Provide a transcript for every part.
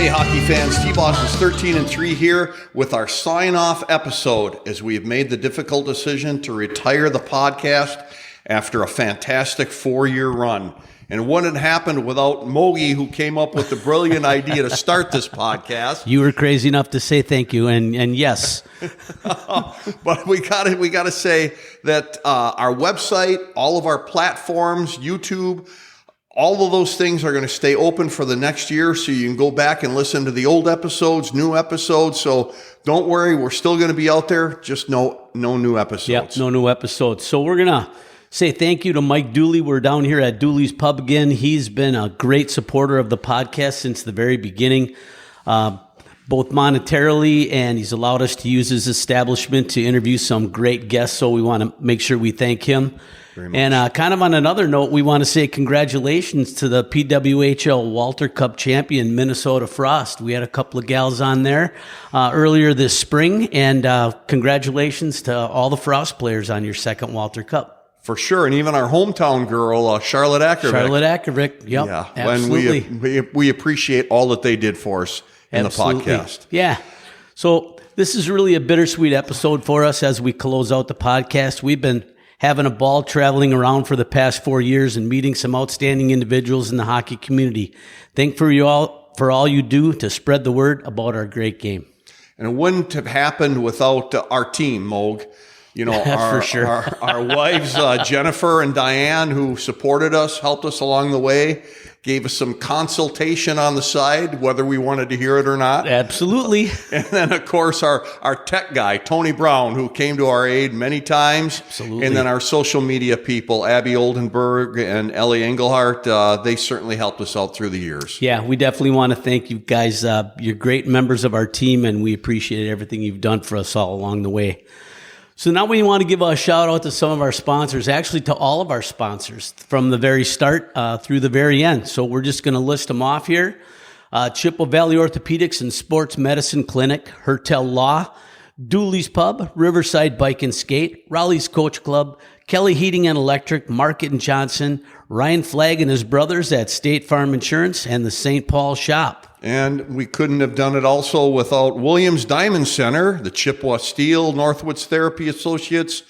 Hey hockey fans, TBOS is 13-3 here with our sign-off episode as we have made the difficult decision to retire the podcast after a fantastic 4-year run. And what had happened without Mogi, who came up with the brilliant idea to start this podcast. You were crazy enough to say thank you, and yes. But we gotta say that our website, all of our platforms, YouTube, all of those things are going to stay open for the next year, so you can go back and listen to the old episodes, new episodes. So don't worry, we're still going to be out there, just no new episodes. Yep, no new episodes. So we're going to say thank you to Mike Dooley. We're down here at Dooley's Pub again. He's been a great supporter of the podcast since the very beginning, both monetarily, and he's allowed us to use his establishment to interview some great guests. So we want to make sure we thank him. And kind of on another note, we want to say congratulations to the PWHL Walter Cup champion, Minnesota Frost. We had a couple of gals on there earlier this spring, and congratulations to all the Frost players on your second Walter Cup. For sure, and even our hometown girl, Charlotte Ackervick. Charlotte Ackervick, yep, yeah, absolutely. When we appreciate all that they did for us in the podcast. Yeah, so this is really a bittersweet episode for us as we close out the podcast. We've been having a ball traveling around for the past 4 years and meeting some outstanding individuals in the hockey community. Thank for you all for all you do to spread the word about our great game. And it wouldn't have happened without our team, Moog. You know, for sure. our wives, Jennifer and Diane, who supported us, helped us along the way, gave us some consultation on the side, whether we wanted to hear it or not. Absolutely. And then, of course, our tech guy, Tony Brown, who came to our aid many times. Absolutely. And then our social media people, Abby Oldenburg and Ellie Engelhart, they certainly helped us out through the years. Yeah, we definitely want to thank you guys. You're great members of our team, and we appreciate everything you've done for us all along the way. So now we want to give a shout out to some of our sponsors, actually to all of our sponsors from the very start through the very end. So we're just going to list them off here. Chippewa Valley Orthopedics and Sports Medicine Clinic, Hertel Law, Dooley's Pub, Riverside Bike and Skate, Raleigh's Coach Club, Kelly Heating and Electric, Market and Johnson, Ryan Flagg and his brothers at State Farm Insurance, and the St. Paul Shop. And we couldn't have done it also without Williams Diamond Center, the Chippewa Steel, Northwoods Therapy Associates,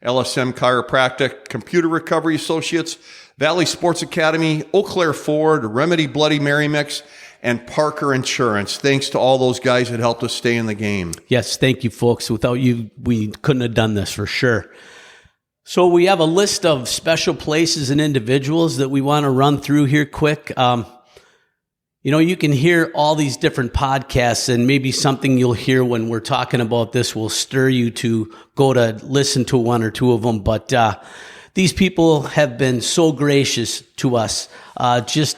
LSM Chiropractic, Computer Recovery Associates, Valley Sports Academy, Eau Claire Ford, Remedy Bloody Mary Mix, and Parker Insurance. Thanks to all those guys that helped us stay in the game. Yes, thank you, folks. Without you, we couldn't have done this for sure. So we have a list of special places and individuals that we want to run through here quick. You know, you can hear all these different podcasts, and maybe something you'll hear when we're talking about this will stir you to go to listen to one or two of them. But these people have been so gracious to us, just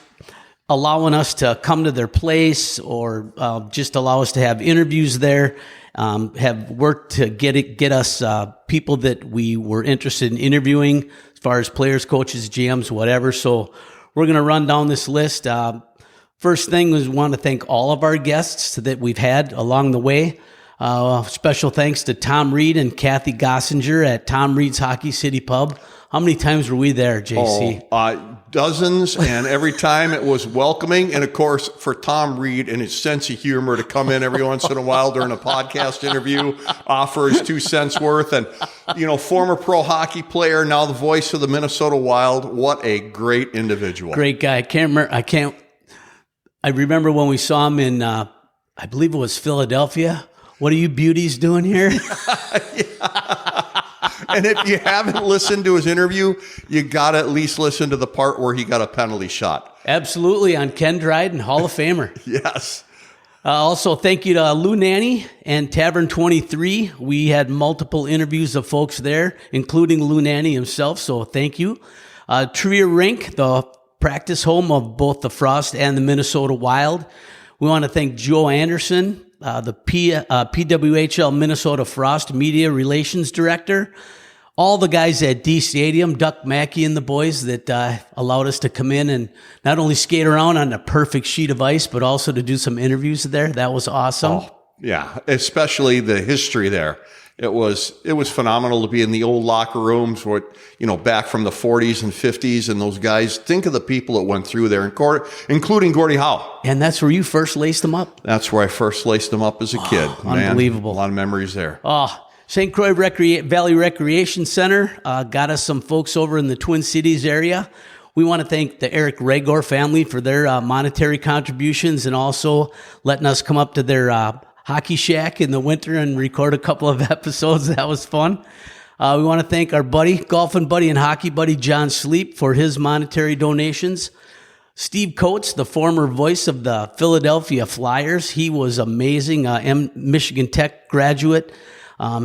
allowing us to come to their place, or just allow us to have interviews there, have worked to get us people that we were interested in interviewing, as far as players, coaches, GMs, whatever. So we're going to run down this list. First thing is we want to thank all of our guests that we've had along the way. Special thanks to Tom Reed and Kathy Gossinger at Tom Reed's Hockey City Pub. How many times were we there, JC? Dozens, and every time it was welcoming. And, of course, for Tom Reed and his sense of humor to come in every once in a while during a podcast interview, offer his 2 cents worth. And, you know, former pro hockey player, now the voice of the Minnesota Wild. What a great individual. Great guy. I remember when we saw him in, I believe it was Philadelphia. What are you beauties doing here? And if you haven't listened to his interview, you got to at least listen to the part where he got a penalty shot. Absolutely, on Ken Dryden, Hall of Famer. Yes. Also, thank you to Lou Nanny and Tavern 23. We had multiple interviews of folks there, including Lou Nanny himself, so thank you. Trier Rink, the practice home of both the Frost and the Minnesota Wild. We want to thank Joe Anderson, the PWHL Minnesota Frost Media Relations Director. All the guys at D Stadium, Duck Mackey and the boys that allowed us to come in and not only skate around on a perfect sheet of ice, but also to do some interviews there. That was awesome. Yeah, especially the history there. It was phenomenal to be in the old locker rooms, where, back from the 40s and 50s, and those guys. Think of the people that went through there, including Gordie Howe. And that's where you first laced them up? That's where I first laced them up as a kid. Man, unbelievable. A lot of memories there. St. Croix Valley Recreation Center got us some folks over in the Twin Cities area. We want to thank the Eric Regor family for their monetary contributions, and also letting us come up to their hockey shack in the winter and record a couple of episodes. That was fun. We want to thank our golfing buddy and hockey buddy, John Sleep, for his monetary donations. Steve Coates, the former voice of the Philadelphia Flyers. He was amazing. Michigan Tech graduate.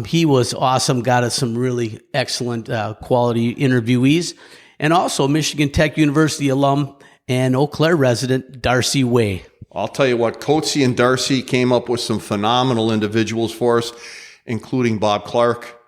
He was awesome. Got us some really excellent quality interviewees. And also Michigan Tech University alum and Eau Claire resident, Darcy Way. I'll tell you what, Coatsy and Darcy came up with some phenomenal individuals for us, including Bob Clark,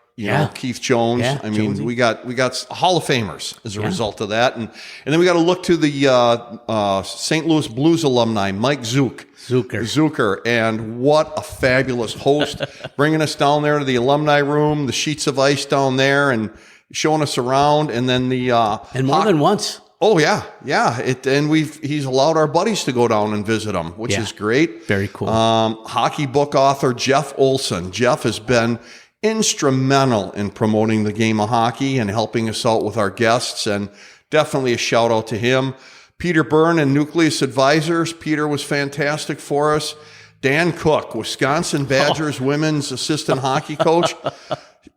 Keith Jones. Yeah, I mean, Jonesy. we got Hall of Famers as a result of that. And then we got to look to the St. Louis Blues alumni, Mike Zucker. And what a fabulous host, bringing us down there to the alumni room, the sheets of ice down there, and showing us around. And then and more than once. Oh yeah. And he's allowed our buddies to go down and visit him, which is great. Very cool. Hockey book author Jeff Olson. Jeff has been instrumental in promoting the game of hockey and helping us out with our guests, and definitely a shout out to him. Peter Byrne and Nucleus Advisors. Peter was fantastic for us. Dan Cook, Wisconsin Badgers women's assistant hockey coach.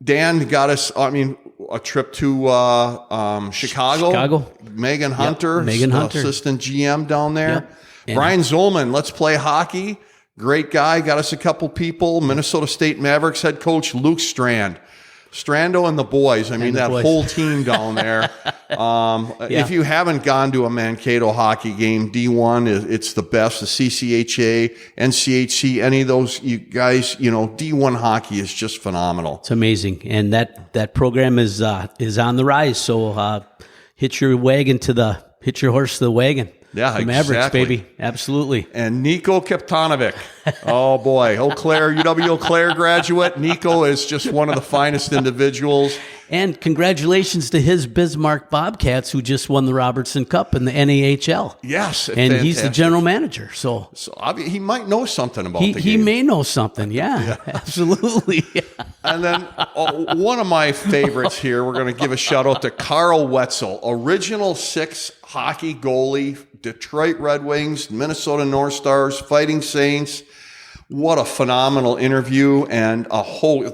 Dan got us, a trip to Chicago. Megan Hunter, assistant GM down there. Yep. Brian Zolman, Let's Play Hockey. Great guy. Got us a couple people. Minnesota State Mavericks head coach Luke Strando and the boys. Whole team down there. If you haven't gone to a Mankato hockey game, D1 it's the best. The CCHA, NCHC, any of those you guys, D1 hockey is just phenomenal. It's amazing, and that program is on the rise. So hitch your horse to the wagon. Yeah, the Mavericks, exactly. Baby. Absolutely. And Nico Keptanovic. Oh, boy. UW Eau Claire graduate. Nico is just one of the finest individuals. And congratulations to his Bismarck Bobcats, who just won the Robertson Cup in the NAHL. Yes. And fantastic. He's the general manager. So he might know something about the game. He may know something. Yeah. Absolutely. And then one of my favorites here, we're going to give a shout out to Carl Wetzel, original 6 hockey goalie, Detroit Red Wings, Minnesota North Stars, Fighting Saints. What a phenomenal interview, and the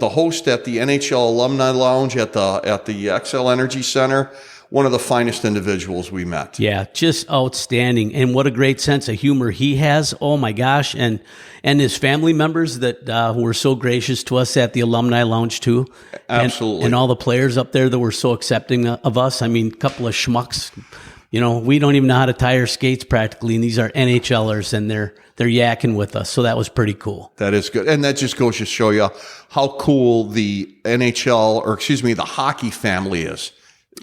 host at the NHL Alumni Lounge at the XL Energy Center. One of the finest individuals we met. Yeah, just outstanding, and what a great sense of humor he has. Oh my gosh, and his family members that were so gracious to us at the Alumni Lounge too. Absolutely, and all the players up there that were so accepting of us. I mean, a couple of schmucks. We don't even know how to tie our skates practically, and these are NHLers, and they're yakking with us. So that was pretty cool. That is good. And that just goes to show you how cool the the hockey family is.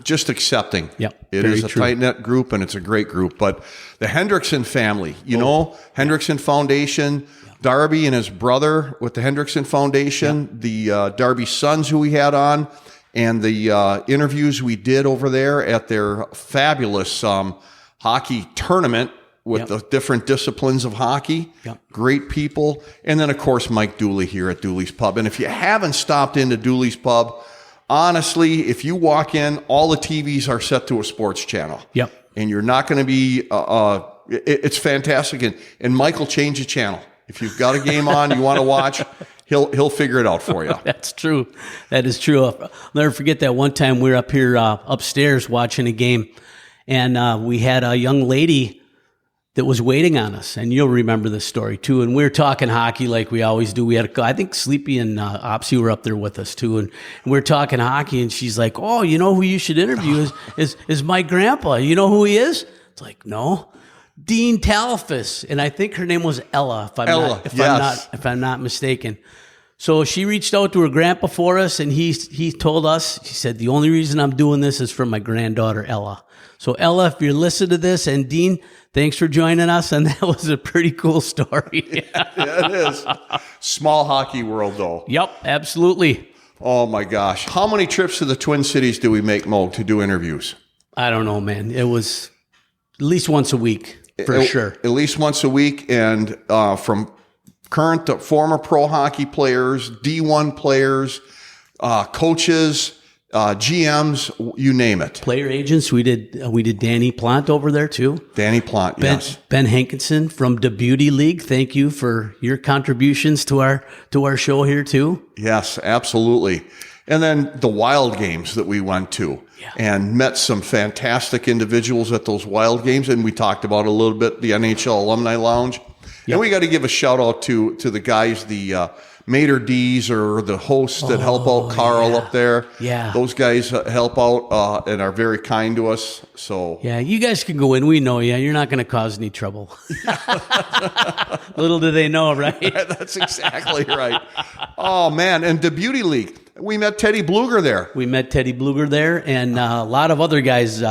Just accepting. Yep. It is a tight-knit group, and it's a great group. But the Hendrickson family, Hendrickson Foundation, Darby and his brother with the Hendrickson Foundation, the Darby sons who we had on, and the interviews we did over there at their fabulous hockey tournament with the different disciplines of hockey. Yep. Great people. And then, of course, Mike Dooley here at Dooley's Pub. And if you haven't stopped into Dooley's Pub, honestly, if you walk in, all the TVs are set to a sports channel. Yep. And you're not going to be, it's fantastic. And Mike will change the channel. If you've got a game on you want to watch, he'll figure it out for you. That's true. That is true. I'll never forget that one time we were up here upstairs watching a game, and we had a young lady that was waiting on us, and you'll remember this story too. And we were talking hockey like we always do. We had, I think Sleepy and Opsy were up there with us too, and we were talking hockey. And she's like, "Oh, you know who you should interview is my grandpa. You know who he is?" It's like, "No, Dean Talfus," and I think her name was Ella. If I'm not mistaken. So she reached out to her grandpa for us, and he told us. She said, "The only reason I'm doing this is for my granddaughter Ella." So Ella, if you're listening to this, and Dean, thanks for joining us, and that was a pretty cool story. Yeah, it is. Small hockey world, though. Yep, absolutely. Oh, my gosh. How many trips to the Twin Cities do we make, Mo, to do interviews? I don't know, man. It was at least once a week, for sure. At least once a week. And from current to former pro hockey players, D1 players, coaches, GMs, you name it. Player agents, we did Danny Plant over there too. Danny Plant, yes. Ben Hankinson from the Beauty League. Thank you for your contributions to our show here too. Yes, absolutely. And then the Wild games that we went to and met some fantastic individuals at those Wild games. And we talked about a little bit the NHL Alumni Lounge. Yep. And we got to give a shout out to the guys, the Mater D's or the hosts that help out Carl up there. Yeah. Those guys help out and are very kind to us. So yeah, you guys can go in. We know you. You're not going to cause any trouble. Little do they know, right? That's exactly right. Oh, man. And the Beauty League. We met Teddy Bluger there. And a lot of other guys.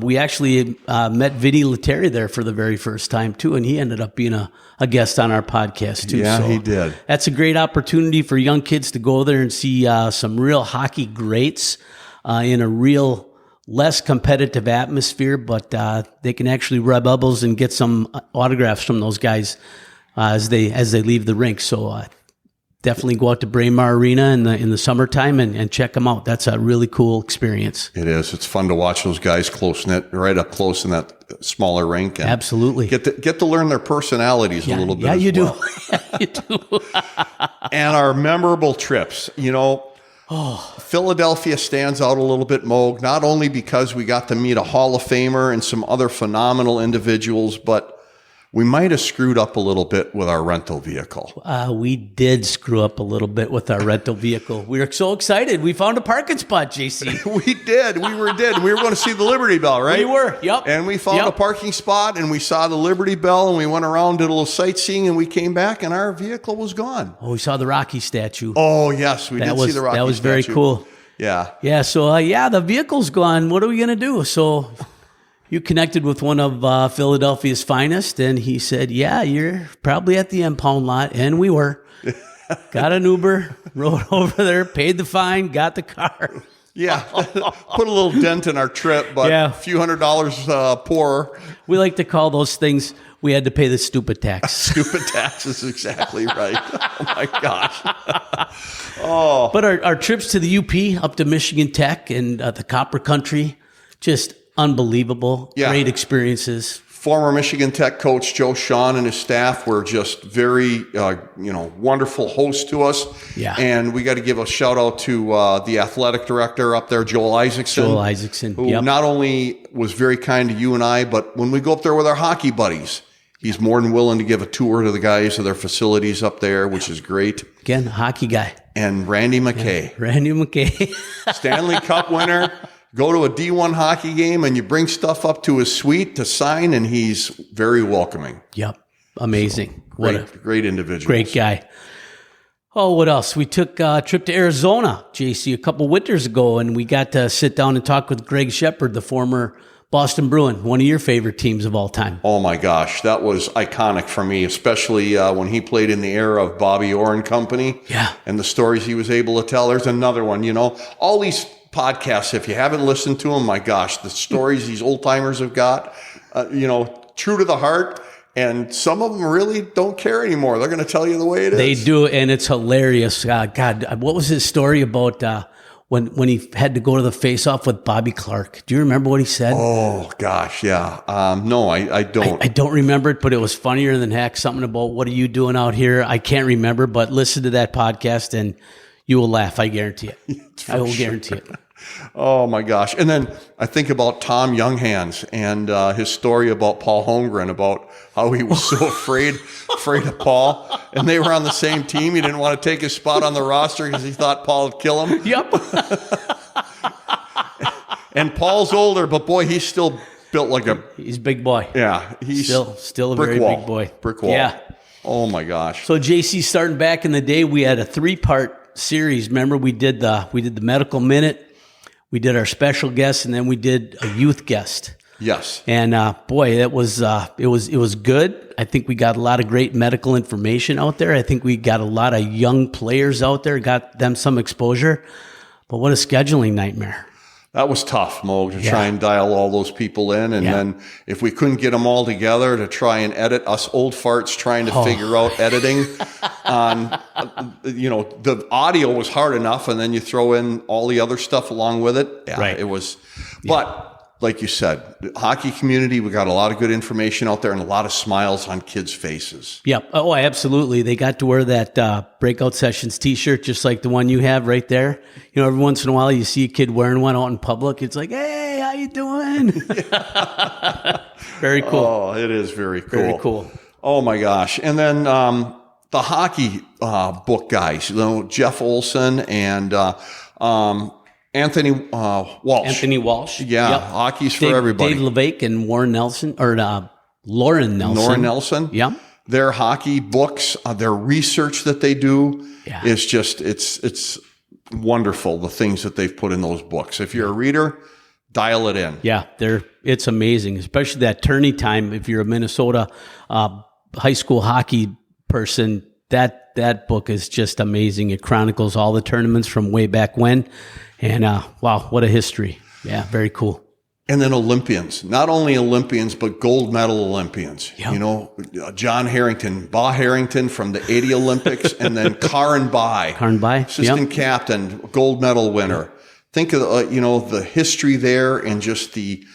We actually met Vinny Lettieri there for the very first time, too, and he ended up being a guest on our podcast, too. Yeah, so he did. That's a great opportunity for young kids to go there and see some real hockey greats in a real less competitive atmosphere, but they can actually rub elbows and get some autographs from those guys as they leave the rink. So definitely go out to Braemar Arena in the summertime and check them out. That's a really cool experience. It is. It's fun to watch those guys right up close in that smaller rink. And absolutely. Get to learn their personalities a little bit. Yeah, you do. You do. And our memorable trips, Philadelphia stands out a little bit, Moog, not only because we got to meet a Hall of Famer and some other phenomenal individuals, but we might have screwed up a little bit with our rental vehicle. We did screw up a little bit with our rental vehicle. We were so excited. We found a parking spot, JC. We did. We were going to see the Liberty Bell, right? We were, yep. And we found a parking spot, and we saw the Liberty Bell, and we went around, did a little sightseeing, and we came back, and our vehicle was gone. Oh, we saw the Rocky statue. Oh, yes. We did see the Rocky statue. That was very cool. Yeah. Yeah, so, the vehicle's gone. What are we going to do? So you connected with one of Philadelphia's finest, and he said, yeah, you're probably at the impound lot. And we were. Got an Uber, rode over there, paid the fine, got the car. Yeah, put a little dent in our trip, but a few $100s poorer. We like to call those things, we had to pay the stupid tax. Stupid tax is exactly right. Oh, my gosh. But our trips to the UP, up to Michigan Tech and the Copper Country, just unbelievable. Yeah. Great experiences. Former Michigan Tech coach Joe Shawn and his staff were just very, wonderful hosts to us. Yeah. And we got to give a shout out to the athletic director up there, Joel Isaacson. Who not only was very kind to you and I, but when we go up there with our hockey buddies, he's more than willing to give a tour to the guys of their facilities up there, which is great. Again, hockey guy. And Randy McKay. Yeah, Randy McKay. Stanley Cup winner. Go to a D1 hockey game and you bring stuff up to his suite to sign, and he's very welcoming. Yep. Amazing. So, great individual. Great guy. Oh, what else? We took a trip to Arizona, JC, a couple winters ago, and we got to sit down and talk with Greg Shepard, the former Boston Bruin, one of your favorite teams of all time. Oh, my gosh. That was iconic for me, especially when he played in the era of Bobby Orr and company. Yeah. And the stories he was able to tell. There's another one, all these podcasts, if you haven't listened to them, my gosh, the stories these old timers have got, true to the heart. And some of them really don't care anymore. They're going to tell you the way it is. They do. And it's hilarious. God, what was his story about when he had to go to the face-off with Bobby Clark? Do you remember what he said? Oh, gosh, yeah. No, I don't. I don't remember it, but it was funnier than heck. Something about, what are you doing out here? I can't remember, but listen to that podcast and you will laugh. I guarantee it. I will guarantee it. Oh, my gosh. And then I think about Tom Younghands and his story about Paul Holmgren, about how he was so afraid of Paul. And they were on the same team. He didn't want to take his spot on the roster because he thought Paul would kill him. Yep. And Paul's older, but boy, he's still built like he's a big boy. Yeah. He's still a very big boy. Brick wall. Yeah. Oh, my gosh. So, JC, starting back in the day, we had a 3-part series. Remember, we did the medical minute. We did our special guest, and then we did a youth guest. Yes. And boy, it was good. I think we got a lot of great medical information out there. I think we got a lot of young players out there, got them some exposure. But what a scheduling nightmare. That was tough, Mo, to try and dial all those people in. And then if we couldn't get them all together to try and edit, us old farts trying to figure out editing on, the audio was hard enough. And then you throw in all the other stuff along with it. Yeah, right. It was, but like you said, the hockey community, we got a lot of good information out there and a lot of smiles on kids' faces. Yep. Oh, absolutely. They got to wear that Breakout Sessions t-shirt, just like the one you have right there. Every once in a while you see a kid wearing one out in public. It's like, hey, how you doing? Very cool. Oh, it is very cool. Very cool. Oh my gosh. And then the hockey book guys, Jeff Olson and Anthony Walsh. Anthony Walsh. Yeah, yep. Hockey's for everybody. Dave LeVake and Warren Nelson, or Lauren Nelson. Lauren Nelson. Yeah. Their hockey books, their research that they do is just, it's wonderful, the things that they've put in those books. If you're a reader, dial it in. Yeah, it's amazing, especially that tourney time. If you're a Minnesota high school hockey person, that book is just amazing. It chronicles all the tournaments from way back when. And wow, what a history. Yeah, very cool. And then Olympians, not only Olympians, but gold medal Olympians. Yep. John Harrington, Ba Harrington from the 80 Olympics, and then Karin Bai, assistant captain, gold medal winner. Yep. Think of, the history there and just the,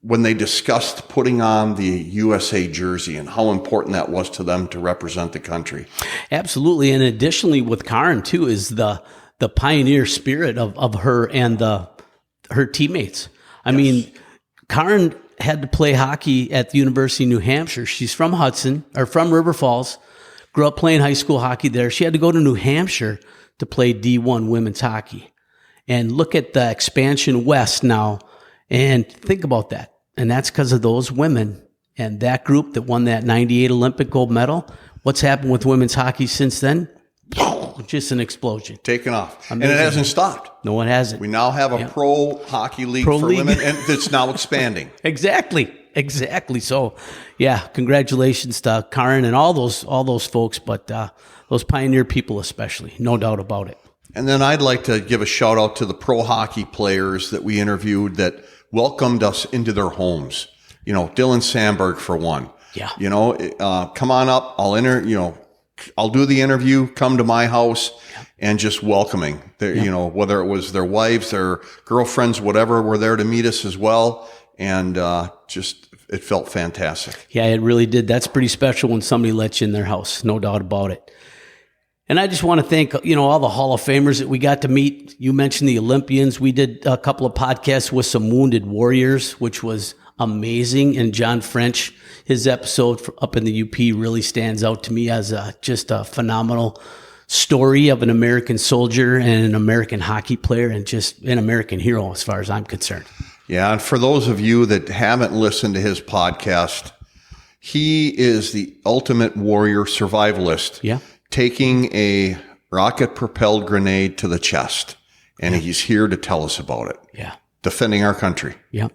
when they discussed putting on the USA jersey and how important that was to them to represent the country. Absolutely. And additionally with Karin too is the pioneer spirit of her and her teammates. I mean, Karin had to play hockey at the University of New Hampshire. She's from Hudson, or from River Falls, grew up playing high school hockey there. She had to go to New Hampshire to play D1 women's hockey. And look at the expansion west now, and think about that. And that's because of those women and that group that won that 98 Olympic gold medal. What's happened with women's hockey since then? Just an explosion. Taken off. Amazing. And it hasn't stopped. No, it hasn't. We now have a pro hockey league for women, and it's now expanding. Exactly. So, yeah, congratulations to Karin and all those folks, but those pioneer people especially, no doubt about it. And then I'd like to give a shout out to the pro hockey players that we interviewed that welcomed us into their homes. Dylan Sandberg for one. Yeah. Come on up. I'll do the interview, come to my house, and just welcoming. Whether it was their wives, their girlfriends, whatever, were there to meet us as well. And it felt fantastic. Yeah, it really did. That's pretty special when somebody lets you in their house, no doubt about it. And I just want to thank, all the Hall of Famers that we got to meet. You mentioned the Olympians. We did a couple of podcasts with some wounded warriors, which was amazing. And John French, his episode up in the UP really stands out to me as just a phenomenal story of an American soldier and an American hockey player and just an American hero as far as I'm concerned. Yeah, and for those of you that haven't listened to his podcast, he is the ultimate warrior survivalist. Yeah. Taking a rocket-propelled grenade to the chest, and he's here to tell us about it. Yeah. Defending our country. Yeah.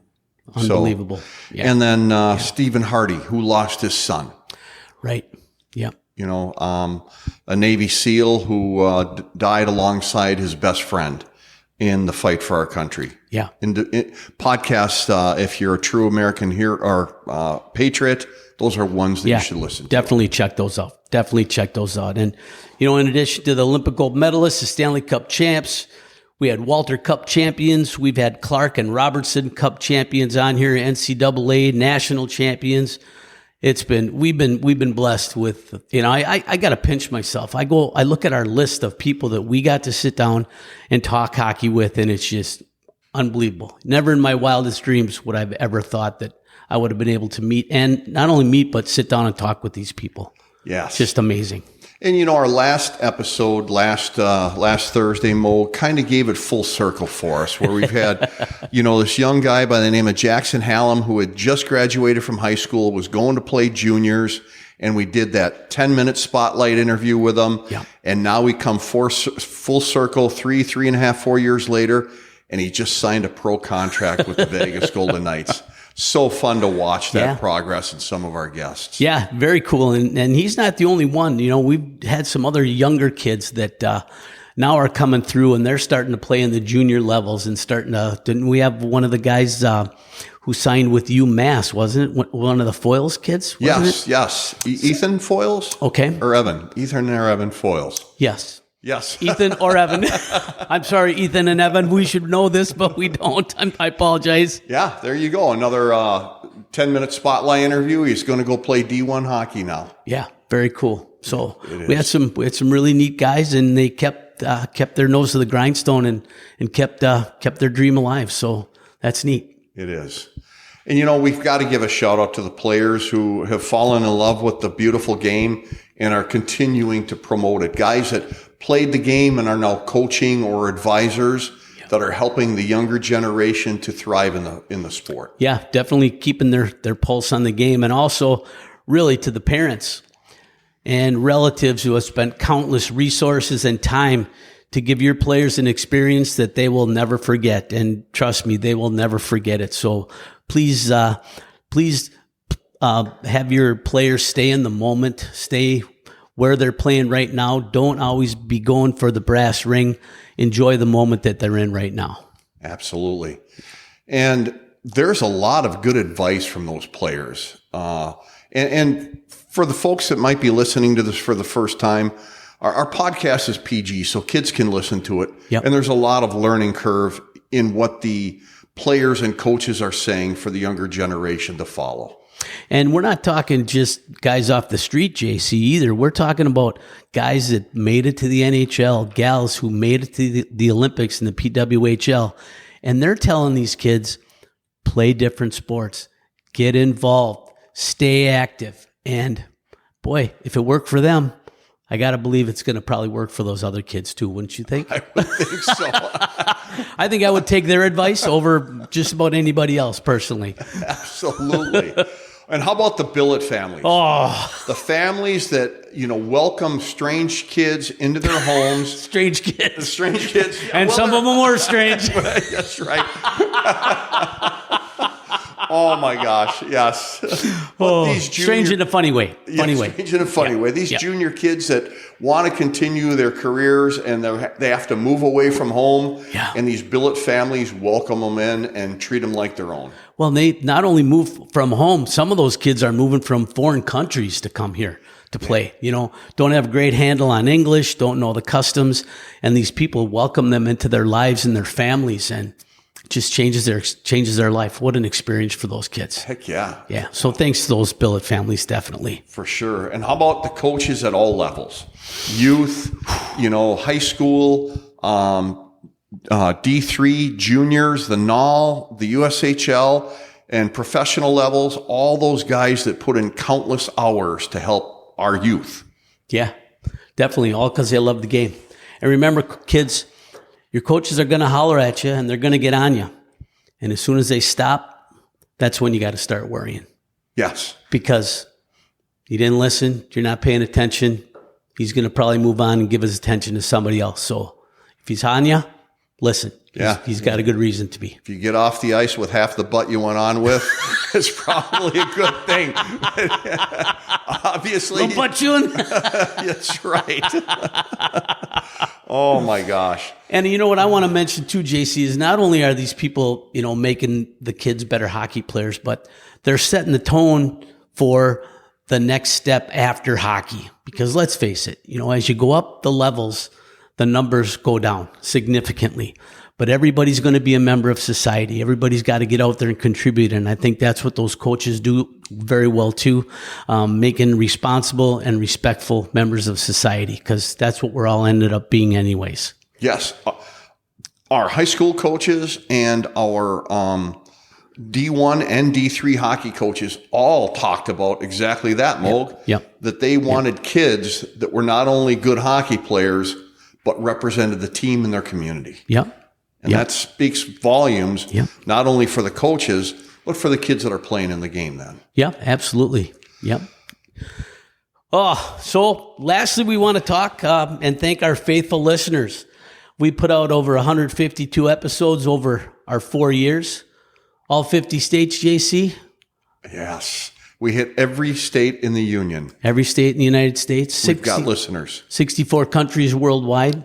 Unbelievable. And then Stephen Hardy, who lost his son. Right. Yeah. A Navy SEAL who died alongside his best friend in the fight for our country. Yeah. Podcasts, if you're a true American hero or patriot, those are ones that you should listen to. Definitely check those out. And, in addition to the Olympic gold medalists, the Stanley Cup champs, we had Walter Cup champions. We've had Clark and Robertson Cup champions on here, NCAA national champions. We've been blessed with, I got to pinch myself. I look at our list of people that we got to sit down and talk hockey with, and it's just unbelievable. Never in my wildest dreams would I've ever thought that I would have been able to meet, and not only meet, but sit down and talk with these people. Yes. It's just amazing. And our last episode, last Thursday, Mo, kind of gave it full circle for us, where we've had, this young guy by the name of Jackson Hallam, who had just graduated from high school, was going to play juniors, and we did that 10-minute spotlight interview with him. Yeah. And now we come full circle, 3.5, 4 years later, and he just signed a pro contract with the Vegas Golden Knights. So fun to watch that progress in some of our guests. Yeah, very cool. And he's not the only one. You know, we've had some other younger kids that now are coming through, and they're starting to play in the junior levels and didn't we have one of the guys who signed with UMass, wasn't it? One of the Foyles kids? Yes. Ethan Foyles? Okay. Or Evan. Ethan or Evan Foyles. Yes. Yes. Ethan or Evan. I'm sorry, Ethan and Evan. We should know this, but we don't. I apologize. Yeah, there you go. Another 10-minute spotlight interview. He's going to go play D1 hockey now. Yeah, very cool. So we had some really neat guys, and they kept their nose to the grindstone and kept their dream alive. So that's neat. It is. And, you know, we've got to give a shout out to the players who have fallen in love with the beautiful game and are continuing to promote it. Guys that played the game and are now coaching or advisors that are helping the younger generation to thrive in the sport. Yeah, definitely keeping their pulse on the game. And also really to the parents and relatives who have spent countless resources and time to give your players an experience that they will never forget. And trust me, they will never forget it. So please have your players stay in the moment, stay where they're playing right now. Don't always be going for the brass ring. Enjoy the moment that they're in right now. Absolutely. And there's a lot of good advice from those players. And for the folks that might be listening to this for the first time, our podcast is PG, so kids can listen to it. Yep. And there's a lot of learning curve in what the players and coaches are saying for the younger generation to follow. And we're not talking just guys off the street, JC, either. We're talking about guys that made it to the NHL, gals who made it to the Olympics and the PWHL. And they're telling these kids, play different sports, get involved, stay active. And boy, if it worked for them, I got to believe it's going to probably work for those other kids too, wouldn't you think? I would think so. I think I would take their advice over just about anybody else personally. Absolutely. And how about the billet families? Oh, the families that, you know, welcome strange kids into their homes. Strange kids. Strange kids. And some of them were strange. That's right. Oh my gosh, yes. Strange in a funny way. Strange in a funny way. These junior kids that want to continue their careers and they have to move away from home. Yeah. And these billet families welcome them in and treat them like their own. Well, they not only move from home, some of those kids are moving from foreign countries to come here to play. You know, don't have a great handle on English, don't know the customs, and these people welcome them into their lives and their families, and it just changes their life. What an experience for those kids. Heck yeah. Yeah. So thanks to those billet families, definitely. For sure. And how about the coaches at all levels? Youth, you know, high school, D3, juniors, the NAL, the USHL, and professional levels, all those guys that put in countless hours to help our youth. Yeah, definitely. All because they love the game. And remember, kids, your coaches are going to holler at you and they're going to get on you. And as soon as they stop, that's when you got to start worrying. Yes. Because you didn't listen, you're not paying attention, he's going to probably move on and give his attention to somebody else. So if he's on you, listen. He's got a good reason to be. If you get off the ice with half the butt you went on with, it's probably a good thing. Obviously. No butt chewing? That's right. Oh my gosh. And you know what I want to mention too, JC, is not only are these people, you know, making the kids better hockey players, but they're setting the tone for the next step after hockey. Because let's face it, you know, as you go up the levels, the numbers go down significantly. But everybody's going to be a member of society. Everybody's got to get out there and contribute. And I think that's what those coaches do very well too, making responsible and respectful members of society, because that's what we're all ended up being anyways. Yes. Our high school coaches and our D1 and D3 hockey coaches all talked about exactly that, Moog. Yep. That they wanted kids that were not only good hockey players, but represented the team in their community. Yep. And that speaks volumes, not only for the coaches, but for the kids that are playing in the game then. Yeah, absolutely. Yep. Oh, so lastly, we want to talk and thank our faithful listeners. We put out over 152 episodes over our 4 years. All 50 states, JC? Yes. We hit every state in the union. Every state in the United States. We've got listeners. 64 countries worldwide.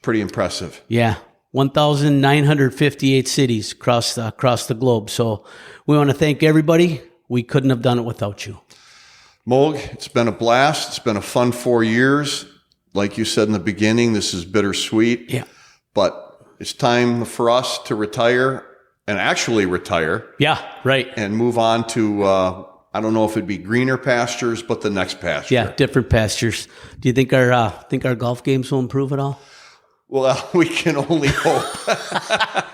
Pretty impressive. Yeah. 1,958 cities across the globe. So we want to thank everybody. We couldn't have done it without you. Moog, it's been a blast. It's been a fun 4 years. Like you said in the beginning, this is bittersweet. Yeah. But it's time for us to retire and actually retire. Yeah, right. And move on to, I don't know if it'd be greener pastures, but the next pasture. Yeah, different pastures. Do you think our golf games will improve at all? Well, we can only hope.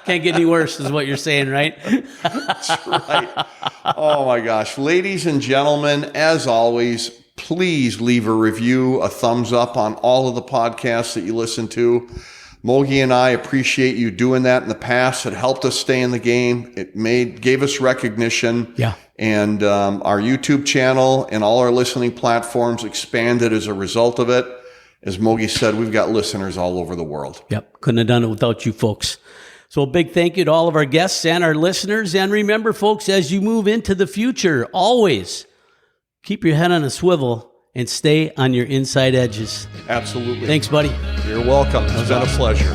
Can't get any worse is what you're saying, right? That's right. Oh my gosh. Ladies and gentlemen, as always, please leave a review, a thumbs up on all of the podcasts that you listen to. Mogi and I appreciate you doing that in the past. It helped us stay in the game. It gave us recognition. Yeah. And our YouTube channel and all our listening platforms expanded as a result of it. As Mogi said, we've got listeners all over the world. Yep. Couldn't have done it without you folks. So a big thank you to all of our guests and our listeners. And remember, folks, as you move into the future, always keep your head on a swivel and stay on your inside edges. Absolutely. Thanks, buddy. You're welcome. It's been a pleasure.